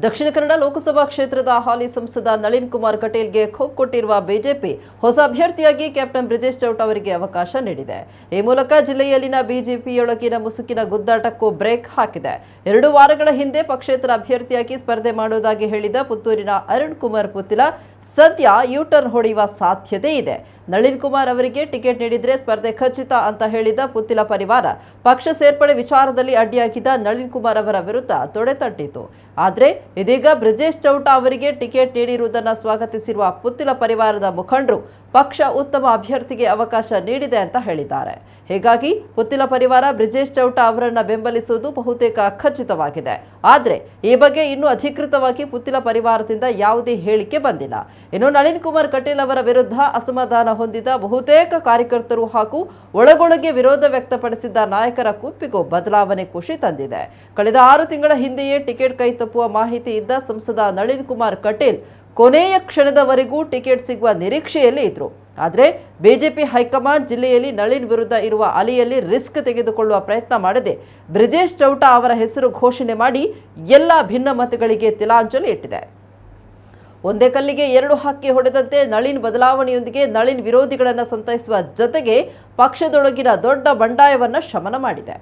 ದಕ್ಷಿಣ ಕನ್ನಡ ಲೋಕಸಭಾ ಕ್ಷೇತ್ರದ ಹಾಲಿ ಸಂಸದ ನಳಿನ್ ಕುಮಾರ್ ಕಟೀಲ್ಗೆ ಕೊಟ್ಟಿರುವ ಬಿಜೆಪಿ ಹೊಸ ಅಭ್ಯರ್ಥಿಯಾಗಿ ಕ್ಯಾಪ್ಟನ್ ಬ್ರಿಜೇಶ್ ಚೌಟ ಅವರಿಗೆ ಅವಕಾಶ ನೀಡಿದೆ. ಈ ಮೂಲಕ ಜಿಲ್ಲೆಯಲ್ಲಿನ ಬಿಜೆಪಿಯೊಳಗಿನ ಮುಸುಕಿನ ಗುದ್ದಾಟಕ್ಕೂ ಬ್ರೇಕ್ ಹಾಕಿದೆ. 2 ವಾರಗಳ ಹಿಂದೆ ಪಕ್ಷೇತರ ಅಭ್ಯರ್ಥಿಯಾಗಿ ಸ್ಪರ್ಧೆ ಮಾಡುವುದಾಗಿ ಹೇಳಿದ ಪುತ್ತೂರಿನ ಅರುಣ್ ಕುಮಾರ್ ಪುತ್ತಿಲ ಸದ್ಯ ಯೂಟರ್ನ್ ಹೊಡೆಯುವ ಸಾಧ್ಯತೆ ಇದೆ. ನಳಿನ್ ಕುಮಾರ್ ಅವರಿಗೆ ಟಿಕೆಟ್ ನೀಡಿದ್ರೆ ಸ್ಪರ್ಧೆ ಖಚಿತ ಅಂತ ಹೇಳಿದ ಪುತ್ತಿಲ ಪರಿವಾರ ಪಕ್ಷ ಸೇರ್ಪಡೆ ವಿಚಾರದಲ್ಲಿ ಅಡ್ಡಿಯಾಗಿದ್ದ ನಳಿನ್ ಕುಮಾರ್ ಅವರ ವಿರುದ್ಧ ತೊಡೆತಟ್ಟಿತು. ಆದರೆ ಇದೀಗ ಬ್ರಿಜೇಶ್ ಚೌಟ ಅವರಿಗೆ ಟಿಕೆಟ್ ನೀಡಿರುವುದನ್ನು ಸ್ವಾಗತಿಸಿರುವ ಪುತ್ತಿಲ ಪರಿವಾರದ ಮುಖಂಡರು ಪಕ್ಷ ಉತ್ತಮ ಅಭ್ಯರ್ಥಿಗೆ ಅವಕಾಶ ನೀಡಿದೆ ಅಂತ ಹೇಳಿದ್ದಾರೆ. ಹೀಗಾಗಿ ಪುತ್ತಿಲ ಪರಿವಾರ ಬ್ರಿಜೇಶ್ ಚೌಟ ಅವರನ್ನು ಬೆಂಬಲಿಸುವುದು ಬಹುತೇಕ ಖಚಿತವಾಗಿದೆ. ಆದರೆ ಈ ಬಗ್ಗೆ ಇನ್ನೂ ಅಧಿಕೃತವಾಗಿ ಪುತ್ತಿಲ ಪರಿವಾರದಿಂದ ಯಾವುದೇ ಹೇಳಿಕೆ ಬಂದಿಲ್ಲ. ಇನ್ನು ನಳಿನ್ ಕುಮಾರ್ ಕಟೀಲ್ ಅವರ ವಿರುದ್ಧ ಅಸಮಾಧಾನ ಹೊಂದಿದ ಬಹುತೇಕ ಕಾರ್ಯಕರ್ತರು ಹಾಗೂ ಒಳಗೊಳಗೆ ವಿರೋಧ ವ್ಯಕ್ತಪಡಿಸಿದ್ದ ನಾಯಕರ ಗುಂಪಿಗೂ ಬದಲಾವಣೆ ಖುಷಿ ತಂದಿದೆ. ಕಳೆದ 6 ತಿಂಗಳ ಹಿಂದೆಯೇ ಟಿಕೆಟ್ ಕೈ ತಪ್ಪುವ ಮಾಹಿತಿ ಇದ್ದ ಸಂಸದ ನಳಿನ್ ಕುಮಾರ್ ಕಟೀಲ್ ಕೊನೆಯ ಕ್ಷಣದವರೆಗೂ ಟಿಕೆಟ್ ಸಿಗುವ ನಿರೀಕ್ಷೆಯಲ್ಲಿ ಇದ್ರು. ಆದರೆ ಬಿಜೆಪಿ ಹೈಕಮಾಂಡ್ ಜಿಲ್ಲೆಯಲ್ಲಿ ನಳಿನ್ ವಿರುದ್ಧ ಇರುವ ಅಲೆಯಲ್ಲಿ ರಿಸ್ಕ್ ತೆಗೆದುಕೊಳ್ಳುವ ಪ್ರಯತ್ನ ಮಾಡದೆ ಬ್ರಿಜೇಶ್ ಚೌಟ ಅವರ ಹೆಸರು ಘೋಷಣೆ ಮಾಡಿ ಎಲ್ಲ ಭಿನ್ನಮತಗಳಿಗೆ ತಿಲಾಂಜಲಿ ಇಟ್ಟಿದೆ. ಒಂದೇ ಕಲ್ಲಿಗೆ 2 ಹಕ್ಕಿ ಹೊಡೆದಂತೆ ನಳಿನ್ ಬದಲಾವಣೆಯೊಂದಿಗೆ ನಳಿನ್ ವಿರೋಧಿಗಳನ್ನು ಸಂತೈಸುವ ಜೊತೆಗೆ ಪಕ್ಷದೊಳಗಿನ ದೊಡ್ಡ ಬಂಡಾಯವನ್ನು ಶಮನ ಮಾಡಿದೆ.